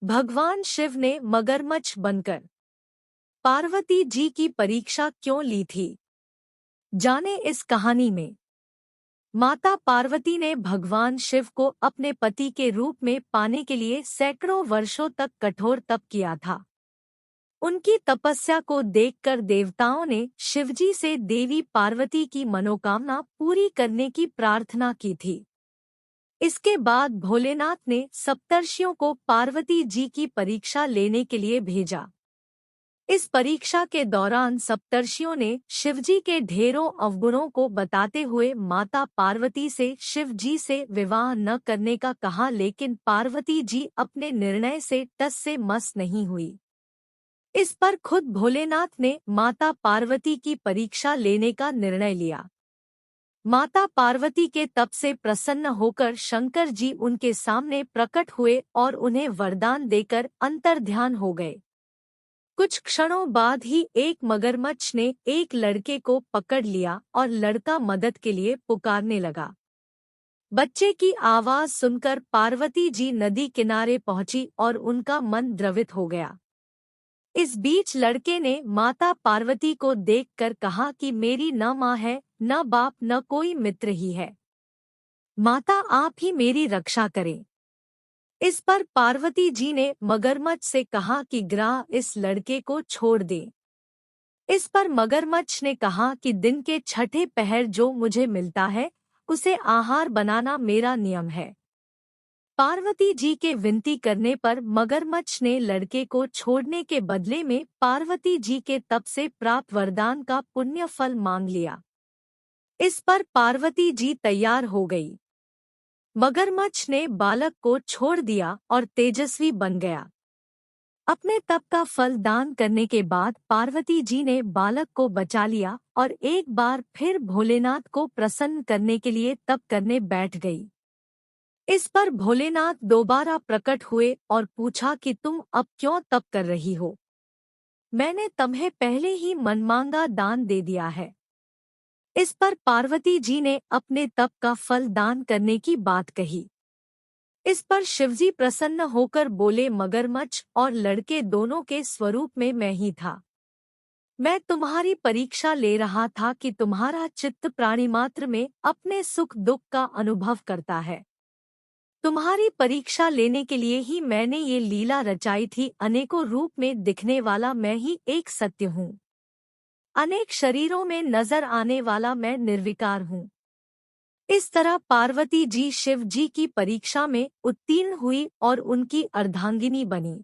भगवान शिव ने मगरमच्छ बनकर पार्वती जी की परीक्षा क्यों ली थी? जाने इस कहानी में। माता पार्वती ने भगवान शिव को अपने पति के रूप में पाने के लिए सैकड़ों वर्षों तक कठोर तप किया था। उनकी तपस्या को देखकर देवताओं ने शिवजी से देवी पार्वती की मनोकामना पूरी करने की प्रार्थना की थी। इसके बाद भोलेनाथ ने सप्तर्षियों को पार्वती जी की परीक्षा लेने के लिए भेजा। इस परीक्षा के दौरान सप्तर्षियों ने शिवजी के ढेरों अवगुणों को बताते हुए माता पार्वती से शिवजी से विवाह न करने का कहा, लेकिन पार्वती जी अपने निर्णय से टस से मस नहीं हुई। इस पर खुद भोलेनाथ ने माता पार्वती की परीक्षा लेने का निर्णय लिया। माता पार्वती के तप से प्रसन्न होकर शंकर जी उनके सामने प्रकट हुए और उन्हें वरदान देकर अंतर्ध्यान हो गए। कुछ क्षणों बाद ही एक मगरमच्छ ने एक लड़के को पकड़ लिया और लड़का मदद के लिए पुकारने लगा। बच्चे की आवाज सुनकर पार्वती जी नदी किनारे पहुंची और उनका मन द्रवित हो गया। इस बीच लड़के ने माता पार्वती को देखकर कहा कि मेरी न माँ है, न बाप, न कोई मित्र ही है। माता, आप ही मेरी रक्षा करें। इस पर पार्वती जी ने मगरमच्छ से कहा कि ग्राह इस लड़के को छोड़ दे। इस पर मगरमच्छ ने कहा कि दिन के छठे पहर जो मुझे मिलता है उसे आहार बनाना मेरा नियम है। पार्वती जी के विनती करने पर मगरमच्छ ने लड़के को छोड़ने के बदले में पार्वती जी के तप से प्राप्त वरदान का पुण्य फल मांग लिया। इस पर पार्वती जी तैयार हो गई। मगरमच्छ ने बालक को छोड़ दिया और तेजस्वी बन गया। अपने तप का फल दान करने के बाद पार्वती जी ने बालक को बचा लिया और एक बार फिर भोलेनाथ को प्रसन्न करने के लिए तप करने बैठ गई। इस पर भोलेनाथ दोबारा प्रकट हुए और पूछा कि तुम अब क्यों तप कर रही हो? मैंने तुम्हें पहले ही मनमांगा दान दे दिया है। इस पर पार्वती जी ने अपने तप का फल दान करने की बात कही। इस पर शिवजी प्रसन्न होकर बोले, मगरमच्छ और लड़के दोनों के स्वरूप में मैं ही था। मैं तुम्हारी परीक्षा ले रहा था कि तुम्हारा चित्त प्राणी मात्र में अपने सुख दुख का अनुभव करता है। तुम्हारी परीक्षा लेने के लिए ही मैंने ये लीला रचाई थी। अनेकों रूप में दिखने वाला मैं ही एक सत्य हूँ। अनेक शरीरों में नजर आने वाला मैं निर्विकार हूँ। इस तरह पार्वती जी शिव जी की परीक्षा में उत्तीर्ण हुई और उनकी अर्धांगिनी बनी।